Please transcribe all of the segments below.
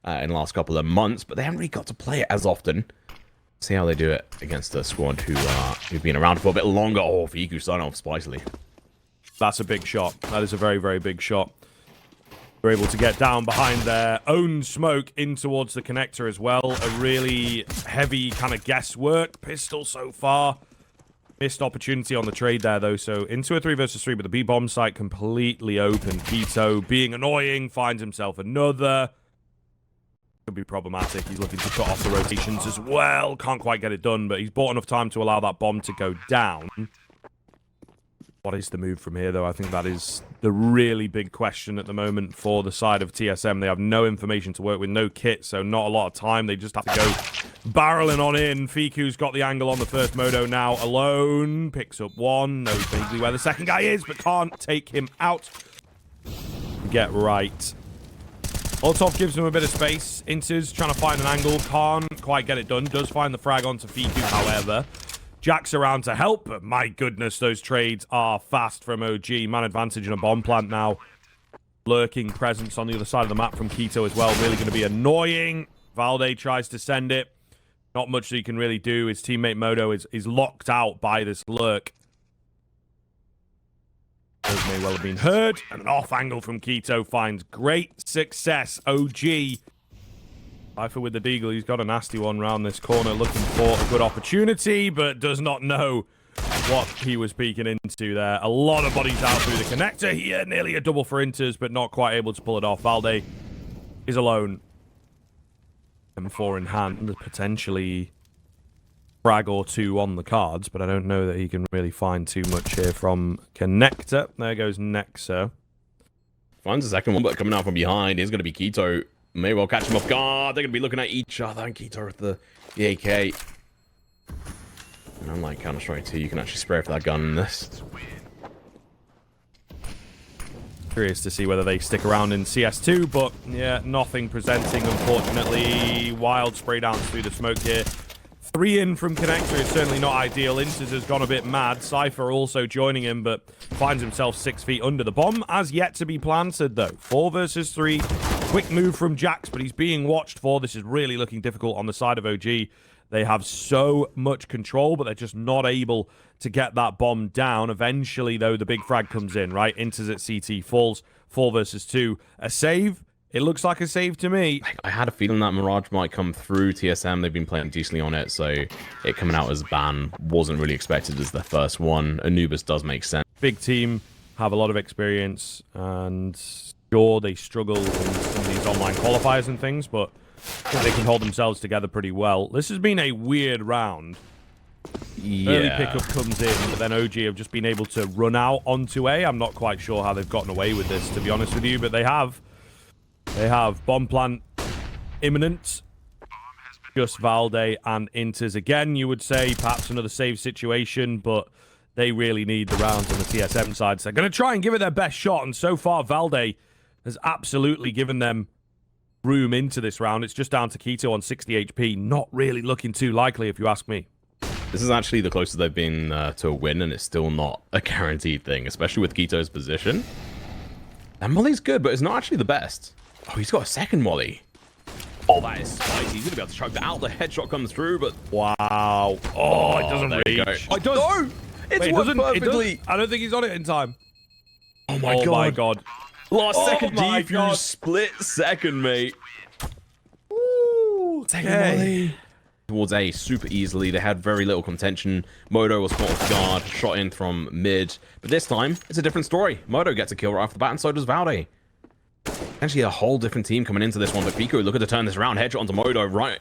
in the last couple of months, but they haven't really got to play it as often. See how they do it against a squad who've been around for a bit longer. Oh, Fiku starting off spicily. That's a big shot. That is a very, very big shot. We're able to get down behind their own smoke in towards the connector as well. A really heavy kind of guesswork pistol so far. Missed opportunity on the trade there, though. So into a 3 versus 3, but the B-bomb site completely open. Keto, being annoying, finds himself another. Could be problematic. He's looking to cut off the rotations as well. Can't quite get it done, but he's bought enough time to allow that bomb to go down. What is the move from here, though? I think that is the really big question at the moment for the side of TSM. They have no information to work with, no kit, so not a lot of time. They just have to go barreling on in. Fiku's got the angle on the first moto now, alone. Picks up one. Knows vaguely where the second guy is, but can't take him out. Get right. Altov gives him a bit of space. Inters trying to find an angle. Can't quite get it done. Does find the frag onto Fiku, however. Jack's around to help, but my goodness, those trades are fast from OG. Man advantage in a bomb plant now. Lurking presence on the other side of the map from Keto as well. Really going to be annoying. Valde tries to send it. Not much that he can really do. His teammate Modo is locked out by this lurk. Those may well have been heard. And an off angle from Keto finds great success. OG. Cypher with the deagle. He's got a nasty one round this corner, looking for a good opportunity, but does not know what he was peeking into there. A lot of bodies out through the connector here. Nearly a double for Inters, but not quite able to pull it off. Valde is alone. M4 in hand, potentially frag or two on the cards, but I don't know that he can really find too much here from connector. There goes Nexa. Finds the second one, but coming out from behind is going to be Keto. May well catch him off guard. They're going to be looking at each other. And Keto with the AK. And unlike Counter-Strike 2, you can actually spray for that gun in this. Curious to see whether they stick around in CS2, but yeah, nothing presenting, unfortunately. Wild spray down through the smoke here. 3 in from connector is certainly not ideal. Inters has gone a bit mad. Cypher also joining him, but finds himself 6 feet under. The bomb has yet to be planted, though. 4 versus 3. Quick move from Jax, but he's being watched for. This is really looking difficult on the side of OG. They have so much control, but they're just not able to get that bomb down. Eventually, though, the big frag comes in, right? Inters at CT, falls 4 versus 2. A save? It looks like a save to me. I had a feeling that Mirage might come through TSM. They've been playing decently on it, so it coming out as ban wasn't really expected as their first one. Anubis does make sense. Big team, have a lot of experience, and sure, they struggle in some of these online qualifiers and things, but I think they can hold themselves together pretty well. This has been a weird round. Yeah. Early pickup comes in, but then OG have just been able to run out onto A. I'm not quite sure how they've gotten away with this, to be honest with you, but they have. They have bomb plant imminent. Just Valde and Inters again, you would say. Perhaps another save situation, but they really need the rounds on the TSM side. So they're going to try and give it their best shot, and so far Valde has absolutely given them room into this round. It's just down to Keto on 60 HP. Not really looking too likely, if you ask me. This is actually the closest they've been to a win, and it's still not a guaranteed thing, especially with Keto's position. That molly's good, but it's not actually the best. Oh, he's got a second molly. Oh, that is spicy. He's going to be able to choke that out. The headshot comes through, but... Wow. Oh, it doesn't reach. Oh, it does. No! It's worked perfectly. I don't think he's on it in time. Oh, my God. Last second defuse, split second, mate. Ooh, second molly. Towards A super easily. They had very little contention. Modo was caught off guard, shot in from mid. But this time, it's a different story. Modo gets a kill right off the bat, and so does Valde. Actually, a whole different team coming into this one. But Pico looking to turn this round. Headshot onto Modo, right?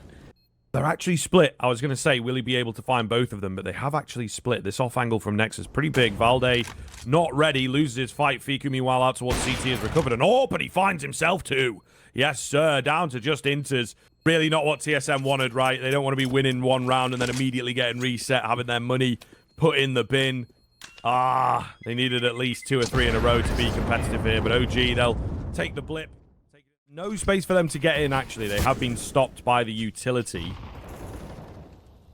They're actually split. I was going to say, will he be able to find both of them? But they have actually split. This off angle from Nexus, pretty big. Valde not ready, loses his fight. Fiku, meanwhile, out towards CT, has recovered. And oh, but he finds himself too. Yes, sir. Down to just Inters. Really not what TSM wanted, right? They don't want to be winning one round and then immediately getting reset, having their money put in the bin. Ah, they needed at least 2 or 3 in a row to be competitive here. But OG, they'll take the blip. No space for them to get in, actually. They have been stopped by the utility.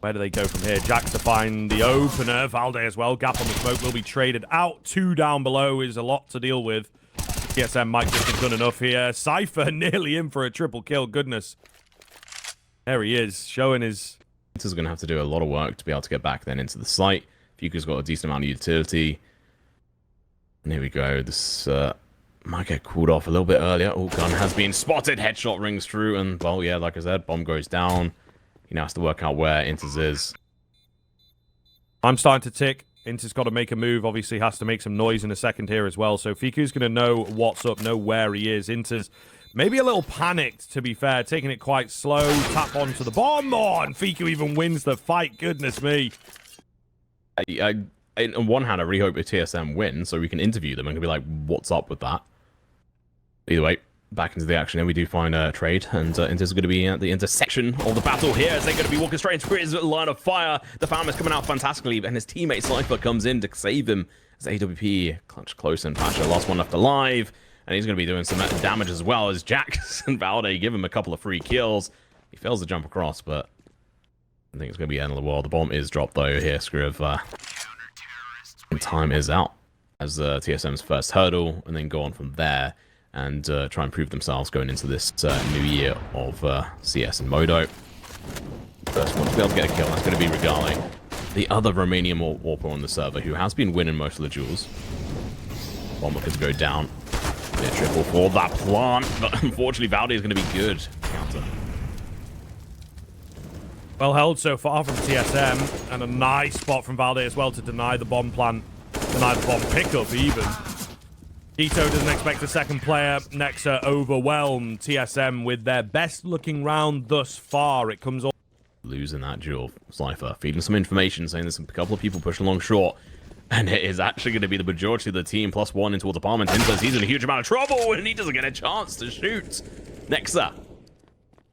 Where do they go from here? Jax to find the opener. Valde as well. Gap on the smoke will be traded out. 2 down below is a lot to deal with. TSM might just have done enough here. Cypher nearly in for a triple kill. Goodness. There he is, showing his... This is going to have to do a lot of work to be able to get back then into the site. Fuku's got a decent amount of utility. And here we go. This might get cooled off a little bit earlier. Oh, gun has been spotted. Headshot rings through. And, well, yeah, like I said, bomb goes down. He now has to work out where twistzz is. I'm starting to tick. Inter's got to make a move. Obviously, has to make some noise in a second here as well. So Fiku's going to know what's up, know where he is. Inter's maybe a little panicked, to be fair, taking it quite slow. Tap onto the bomb. Oh, and Fiku even wins the fight. Goodness me. On one hand, I really hope a TSM wins so we can interview them and be like, what's up with that? Either way, back into the action here. We do find a trade, and Inter's going to be at the intersection of the battle here as they're going to be walking straight into his line of fire. The flamez coming out fantastically, and his teammate Cypher comes in to save him as AWP clutch close and Pasha, last one left alive, and he's going to be doing some damage as well as Jax and Valde give him a couple of free kills. He fails to jump across, but I think it's going to be the end of the world. The bomb is dropped though here. Time is out as TSM's first hurdle, and then go on from there and try and prove themselves going into this new year of CS and Modo. First one to be able to get a kill, that's going to be Regali, the other Romanian warper on the server, who has been winning most of the duels. Bomber could go down. Bit triple for that plant, but unfortunately Valde is going to be good. Counter. Well held so far from TSM, and a nice spot from Valde as well to deny the bomb plant, deny the bomb pickup even. Ito doesn't expect a second player. Nexa overwhelmed TSM with their best looking round thus far. It comes all losing that duel. Cypher feeding some information saying there's a couple of people pushing along short, and it is actually going to be the majority of the team +1 into the apartment. He's in a huge amount of trouble and he doesn't get a chance to shoot. Nexa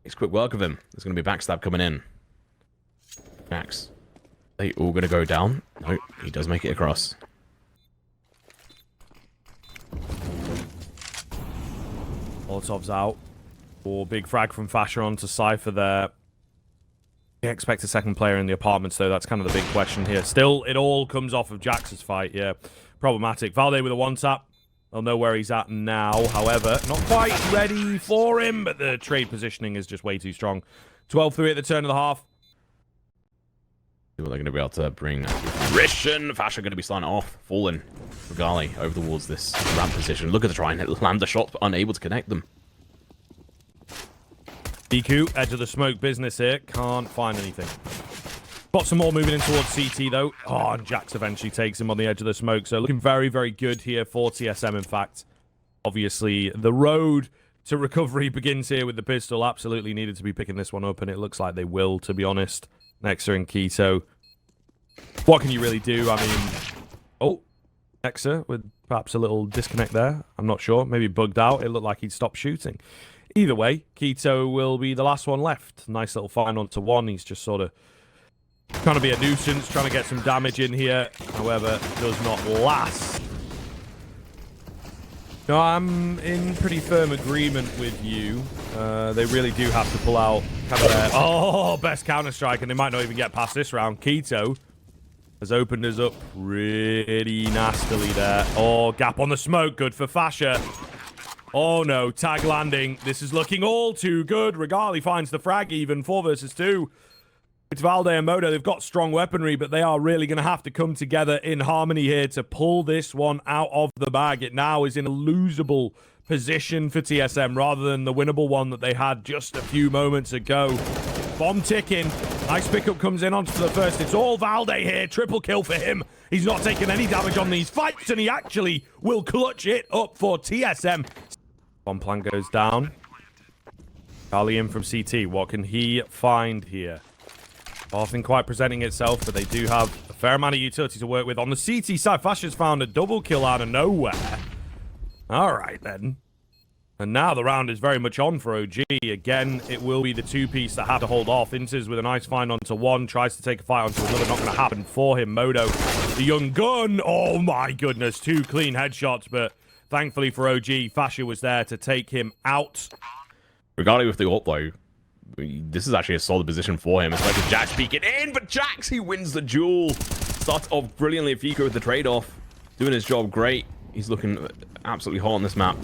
makes quick work of him. There's going to be a backstab coming in. Max, they all going to go down? No, he does make it across. Molotov's out. Or big frag from Fasher onto Cypher there. You expect a second player in the apartments, though. That's kind of the big question here. Still, it all comes off of Jax's fight, yeah. Problematic. Valde with a one-tap. They'll know where he's at now. However, not quite ready for him, but the trade positioning is just way too strong. 12-3 at the turn of the half. They're going to be able to bring Christian. Fasher going to be starting off, falling. Regali over towards this ramp position. Look at the try and land the shot, but unable to connect them. DQ, edge of the smoke business here. Can't find anything. Got some more moving in towards CT, though. Oh, and Jax eventually takes him on the edge of the smoke. So looking very, very good here for TSM, in fact. Obviously, the road to recovery begins here with the pistol. Absolutely needed to be picking this one up, and it looks like they will, to be honest. Nexa and Keto. What can you really do? I mean... Oh, Nexa with perhaps a little disconnect there. I'm not sure. Maybe bugged out. It looked like he'd stopped shooting. Either way, Keto will be the last one left. Nice little find onto one. He's just sort of trying to be a nuisance, trying to get some damage in here. However, does not last. No, I'm in pretty firm agreement with you. They really do have to pull out kind of their... Oh, best counter-strike, and they might not even get past this round. Keto has opened us up pretty nastily there. Oh, gap on the smoke. Good for Fasher. Oh, no. Tag landing. This is looking all too good. Regali finds the frag even. 4 versus 2. It's Valde and Modo. They've got strong weaponry, but they are really going to have to come together in harmony here to pull this one out of the bag. It now is in a losable position for TSM rather than the winnable one that they had just a few moments ago. Bomb ticking. Nice pickup comes in onto the first. It's all Valde here. Triple kill for him. He's not taking any damage on these fights, and he actually will clutch it up for TSM. Bomb plan goes down. Charlie in from CT. What can he find here? Nothing quite presenting itself, but they do have a fair amount of utility to work with. On the CT side, Fasher's found a double kill out of nowhere. All right, then. And now the round is very much on for OG. Again, it will be the two-piece that have to hold off. Inters with a nice find onto one. Tries to take a fight onto another. Not going to happen for him. Modo, the young gun. Oh, my goodness. 2 clean headshots, but thankfully for OG, Fasher was there to take him out. Regarding with the ult, though, this is actually a solid position for him, especially Jax peeking in, but Jax, he wins the duel. Starts off brilliantly, Fico with the trade-off. Doing his job great. He's looking absolutely hot on this map.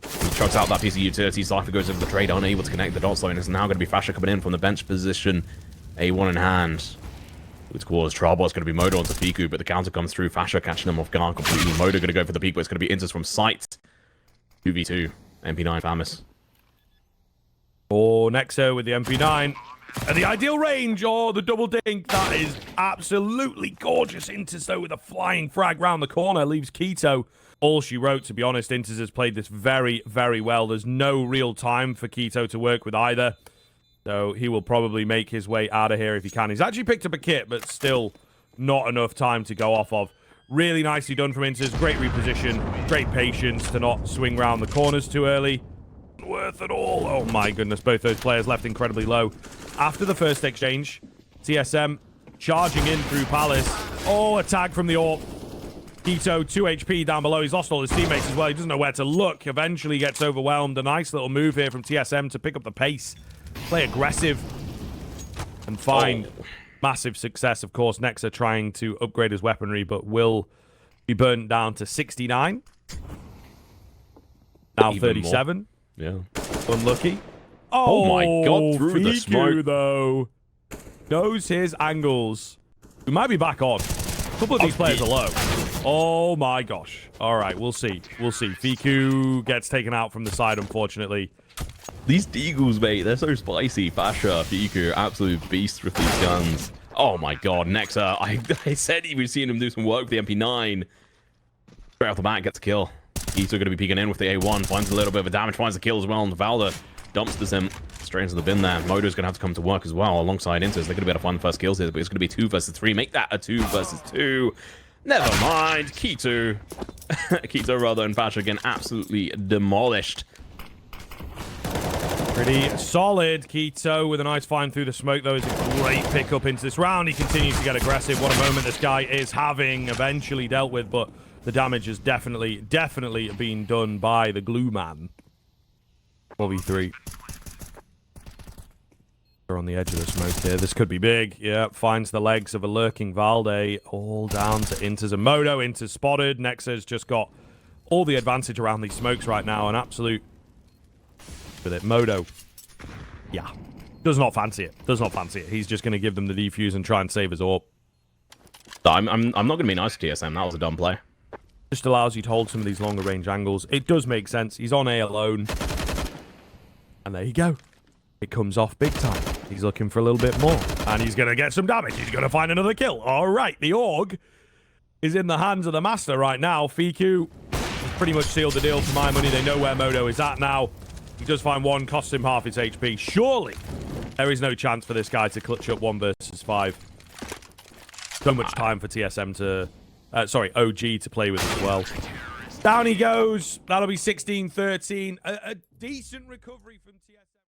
He chucks out that piece of utility. Cypher goes over the trade, unable to connect the dots though, and it's now going to be Fasha coming in from the bench position. A1 in hand. Which cause trouble. It's going to be Modo onto Fiku, but the counter comes through. Fasha catching him off guard completely. Modo going to go for the peak, but it's going to be Inters from sight. 2v2. MP9 Flamez. Oh, Nexo with the MP9. At the ideal range. Oh, the double dink. That is absolutely gorgeous. Inters, though, with a flying frag round the corner. Leaves Keto all she wrote, to be honest. Inters has played this very, very well. There's no real time for Keto to work with either. So he will probably make his way out of here if he can. He's actually picked up a kit, but still not enough time to go off of. Really nicely done from Inters. Great reposition. Great patience to not swing round the corners too early. Worth it all. Oh my goodness. Both those players left incredibly low. After the first exchange, TSM charging in through Palace. Oh, a tag from the AWP. Keto, 2 HP down below. He's lost all his teammates as well. He doesn't know where to look. Eventually gets overwhelmed. A nice little move here from TSM to pick up the pace. Play aggressive and find massive success. Of course, Nexa trying to upgrade his weaponry, but will be burnt down to 69. Now Even 37. More. Yeah. Unlucky. Oh my god, through the smoke. Though, knows his angles. We might be back on. A couple of these players are low. Oh my gosh. All right, we'll see. We'll see. Fiku gets taken out from the side, unfortunately. These Eagles, mate, they're so spicy. Fasha, Fiku, absolute beasts with these guns. Oh my god, Nexa. I said he was seeing him do some work with the MP9. Straight off the bat, gets a kill. He's still going to be peeking in with the A1. Finds a little bit of a damage, finds the kill as well. And Valda dumpsters him straight into the bin there. Modo's going to have to come to work as well alongside Inters. They're going to be able to find the first kills here, but it's going to be 2 versus 3. Make that a 2 versus 2. Never mind. Keto. Keto rather and Fasha again absolutely demolished. Pretty solid. Keto with a nice find through the smoke, though, is a great pickup into this round. He continues to get aggressive. What a moment this guy is having. Eventually dealt with, but the damage has definitely been done by the glue man. 4v3. They're on the edge of the smoke here. This could be big. Yeah, finds the legs of a lurking Valde. All down to Inters and Modo. Inters spotted. Nexa's just got all the advantage around these smokes right now. An absolute... with it. Modo. Yeah. Does not fancy it. Does not fancy it. He's just going to give them the defuse and try and save his AWP. I'm not going to be nice to TSM. That was a dumb play. Just allows you to hold some of these longer range angles. It does make sense. He's on A alone. And there you go. It comes off big time. He's looking for a little bit more. And he's going to get some damage. He's going to find another kill. All right. The AUG is in the hands of the master right now. Fiku has pretty much sealed the deal for my money. They know where Modo is at now. He does find one, costs him half his HP. Surely there is no chance for this guy to clutch up 1 versus 5. So much time for TSM to... OG to play with as well. Down he goes. That'll be 16-13. A decent recovery from TSM.